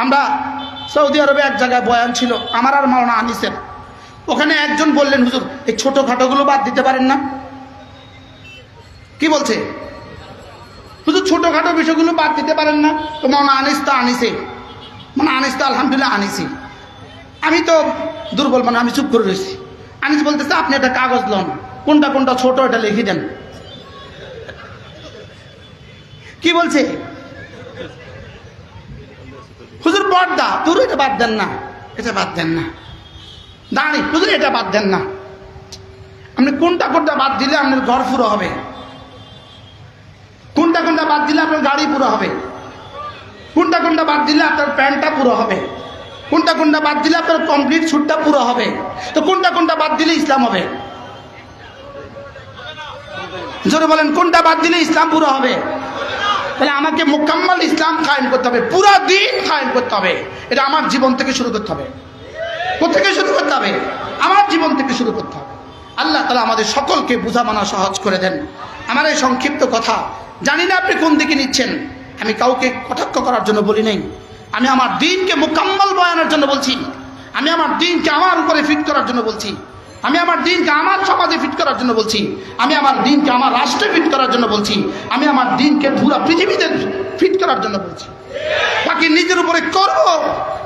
আমরা সৌদি আরবে এক জায়গায় বয়ান ছিল, আমার আর মাওলানা আনিসের। ওখানে একজন বললেন, হুজুর এই ছোটোখাটোগুলো বাদ দিতে পারেন না? কি বলছে? হুজুর ছোটোখাটো বিষয়গুলো বাদ দিতে পারেন না? তো মাওলানা আনিস তো আনিসে, মানে আনিস তো আলহামদুলিল্লাহ আনিসি। আমি তো দুর্বল, মানে আমি চুপ করে রয়েছি। আনিস বলতেছে, আপনি একটা কাগজ লন, কোনটা কোনটা ছোট এটা লিখে দেন। কি বলছে? হুজুর পর্দা, তোর এটা বাদ দেন না, এটা বাদ দেন না। দাঁড়ি, হুজুর এটা বাদ দেন না। আপনি কোনটা কোনটা বাদ দিলে আপনার ঘর পুরো হবে, কোনটা কোনটা বাদ দিলে আপনার গাড়ি পুরো হবে, কোনটা কোনটা বাদ দিলে আপনার প্যান্টটা পুরো হবে, কোনটা কোনটা বাদ দিলে আপনার কমপ্লিট স্যুটটা পুরো হবে। তো কোনটা কোনটা বাদ দিলে ইসলাম হবে? জোরে বলেন, কোনটা বাদ দিলে ইসলাম পুরো হবে? তাহলে আমাকে মুকাম্মাল ইসলাম কায়েম করতে হবে, পুরা দিন কায়েম করতে হবে। এটা আমার জীবন থেকে শুরু করতে হবে। কোথেকে শুরু করতে হবে? আমার জীবন থেকে শুরু করতে হবে। আল্লাহ তাআলা আমাদের সকলকে বুঝা মানা সহজ করে দেন। আমার এই সংক্ষিপ্ত কথা, জানি না আপনি কোন দিকে নিচ্ছেন। আমি কাউকে কটাক্ষ করার জন্য বলি নাই, আমি আমার দিনকে মুকাম্মাল বয়ানের জন্য বলছি। আমি আমার দিনকে আমার উপরে ফিট করার জন্য বলছি। আমি আমার দিনকে আমার সমাজে ফিট করার জন্য বলছি। আমি আমার দিনকে আমার রাষ্ট্রে ফিট করার জন্য বলছি। আমি আমার দিনকে পুরো পৃথিবীতে ফিট করার জন্য বলছি। বাকি নিজের উপরে করব,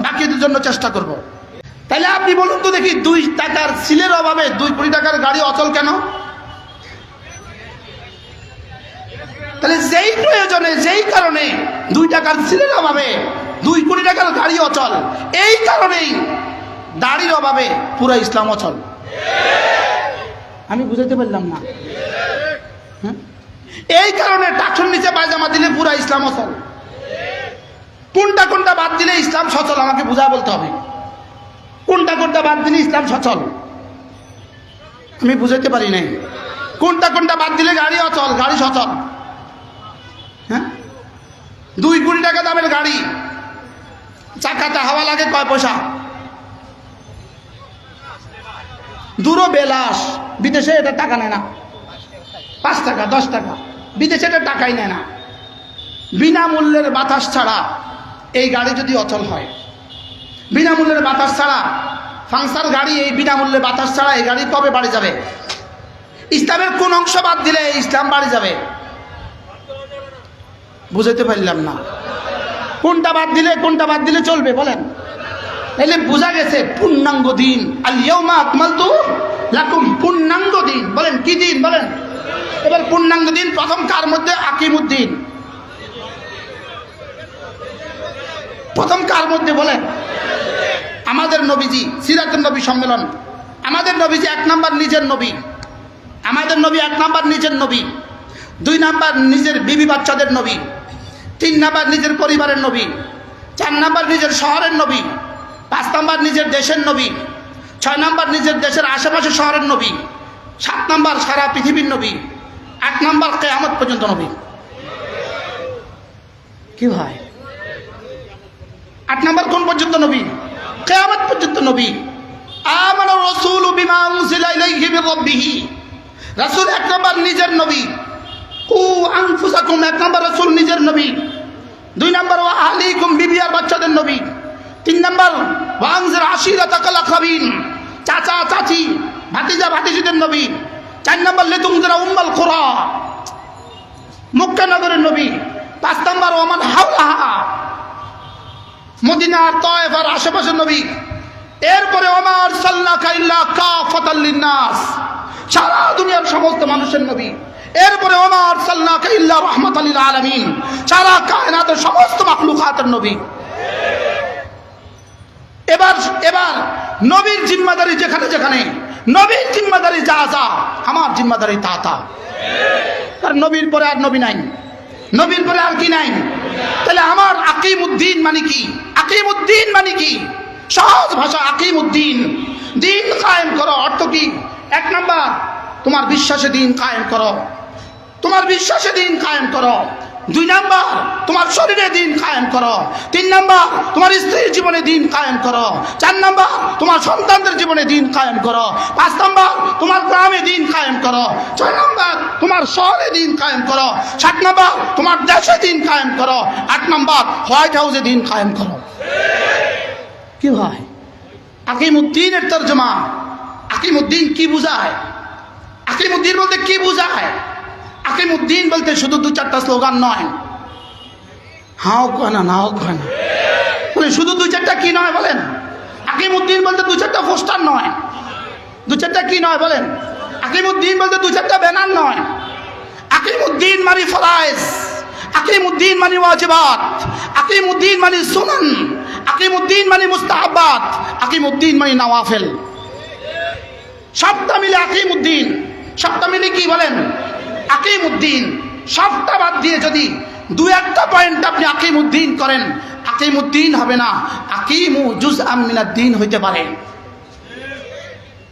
বাকিদের জন্য চেষ্টা করব। তাহলে আপনি বলুন তো দেখি, 2 টাকার সিলের অভাবে 2 কোটি টাকার গাড়ি অচল কেন? তাহলে যেই প্রয়োজনে, যেই কারণে 2 টাকার সিলের অভাবে 2 কোটি টাকার গাড়ি অচল, এই কারণেই দাড়ির অভাবে পুরো ইসলাম অচল। আমি বুঝাতে পারলাম না? এই কারণে টাকসুর নিচে পায়জামা দিলে পুরো ইসলাম অচল। কোনটা কোনটা বাদ দিলে ইসলাম সচল আমাকে বুঝা বলতে হবে। কোনটা কোনটা বাদ দিলে ইসলাম সচল আমি বুঝাতে পারি নাই। কোনটা কোনটা বাদ দিলে গাড়ি অচল, গাড়ি সচল? হ্যাঁ, 2 কোটি টাকা দামের গাড়ি, চাকাতে হাওয়া লাগে কয় পয়সা? দূরও বেলাস, বিদেশে এটা টাকা নেয় না, 5 টাকা 10 টাকা, বিদেশে এটা টাকাই নেয় না। বিনামূল্যের বাতাস ছাড়া এই গাড়ি যদি অচল হয়, বিনামূল্যের বাতাস ছাড়া ফাংশন গাড়ি, এই বিনামূল্যে বাতাস ছাড়া এই গাড়ি কবে বাড়ি যাবে? ইসলামের কোন অংশ বাদ দিলে ইসলাম বাড়ি যাবে? বুঝাতে পারলাম না? কোনটা বাদ দিলে চলবে বলেন? এলে বোঝা গেছে পূর্ণাঙ্গ দিন। আল ইয়াউমা আকমালতু লাকুম, পূর্ণাঙ্গ দিন। বলেন কি দিন? বলেন এবার পূর্ণাঙ্গ দিন প্রথম কার মধ্যে? আকিমুদ্দিন। প্রথম কার মধ্যে বলেন? আমাদের নবীজি, সিরাতুন নবী সম্মেলন। আমাদের নবীজি 1 নাম্বার নিজের নবী। আমাদের নবী 1 নাম্বার নিজের নবী, 2 নাম্বার নিজের বিবি বাচ্চাদের নবী, 3 নাম্বার নিজের পরিবারের নবী, 4 নাম্বার নিজের শহরের নবী, 5 নাম্বার নিজের দেশের নবী, 6 নাম্বার নিজের দেশের আশেপাশে শহরের নবী, 7 নাম্বার সারা পৃথিবীর নবী, 8 নাম্বার কিয়ামত পর্যন্ত নবী। কি ভাই, 8 নাম্বার কোন পর্যন্ত নবী? কিয়ামত পর্যন্ত নবী। আমানা রাসূলু বিমা উনজিলা ইলাইহি মির রাব্বিহি, রাসূল 1 নাম্বার নিজের নবী। কু আনফুসাকুম, 1 নাম্বার রাসূল নিজের নবী। 2 নাম্বার ওয়া আহলিকুম, বিবি আর বাচ্চাদের নবী। 3 নাম্বার ওয়া আনজির আশিরাতাকাল আকরাবিন, চাচা চাচি ভাতিজা ভাতিজিদের নবী। 4 নাম্বার লিতুনজিরা উম্মাল কুরা, মক্কা নগরের নবী। 5 নাম্বার ওয়া মান হাওলাহা, মদিনা আর তায়েফ আর আশেপাশের নবী। এরপরে ওমা আরসালনাকা ইল্লা কাফাতাল লিন্নাস, সারা দুনিয়ার সমস্ত মানুষের নবী। এরপরে ওমা আরসালনাকা ইল্লা রাহমাতাল লিল আলামিন, সারা কায়নাতের সমস্ত মাখলুকাতের নবী। এবার নবীর জিম্মাদারি যেখানে যেখানে, নবীর জিম্মাদারি যা যা, আমার জিম্মাদারি তা তা। আর নবীর পরে আর নবী নাই, নবীর পরে আর কি নাই? তাহলে আমার আকিমুদ্দিন মানে কি? আকিমুদ্দিন মানে কি? সহজ ভাষা, আকিমুদ্দিন, দিন কায়েম করো। অর্থ কি? 1 নাম্বার তোমার বিশ্বাসে দিন কায়েম করো, তোমার বিশ্বাসে দিন কায়েম করো। 2 নাম্বার তোমার শরীরে দিন কায়েম করো। 3 নাম্বার তোমার স্ত্রীর জীবনে দিন কায়েম করো। 4 নাম্বার তোমার সন্তানদের জীবনে দিন কায়েম করো। 5 নাম্বার তোমার গ্রামে দিন কায়েম করো। 6 নাম্বার তোমার শহরে দিন কায়েম করো। 7 নাম্বার তোমার দেশে দিন কায়েম করো। 8 নাম্বার হোয়াইট হাউসে দিন কায়েম করো। কি ভাই? আকিমুদ্দিনের তর্জমা, আকিমুদ্দিন কি বুঝায়? আকিমুদ্দিন বলতে কি বুঝায়? আকিমুদ্দিন বলতে শুধু দু চারটা স্লোগান নয়, হাও কয় না, নাও কয় না, বলে শুধু দু চারটা কি নয় বলেন? আকিমুদ্দিন বলতে দু চারটা পোস্টার নয়, দু চারটা কি নয় বলেন? আকিমুদ্দিন বলতে দু চারটা ব্যানার নয়। আকিমুদ্দিন মানে ফরায়েজ, আকিমুদ্দিন মানে ওয়াজিবাত, আকিমুদ্দিন মানে সুনান, আকিমুদ্দিন মানে মুস্তাহাবাত, আকিমুদ্দিন মানে নওয়াফিল। সবটা মিলে আকিমুদ্দিন। সবটা মিলে কি বলেন? আকিমুদ্দিন। সবটা বাদ দিয়ে যদি দু একটা পয়েন্ট আপনি আকিমুদ্দিন করেন, আকিমুদ্দিন হবে না, আকিমু জুজআম মিনাদ্দিন হইতে পারে।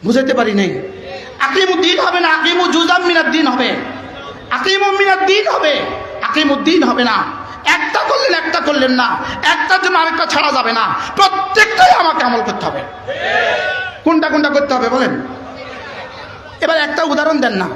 বুঝাইতে পারি নাই? আকিমুদ্দিন হবে না, আকিমু জুজআম মিনাদ্দিন হবে, আকিমু মিনাদ্দিন হবে, আকিমুদ্দিন হবে না। একটা করলেন, একটা করলেন না, একটার জন্য আরেকটা ছাড়া যাবে না, প্রত্যেকটাই আমাকে আমল করতে হবে। কোনটা কোনটা করতে হবে বলেন? এবার একটা উদাহরণ দেন না।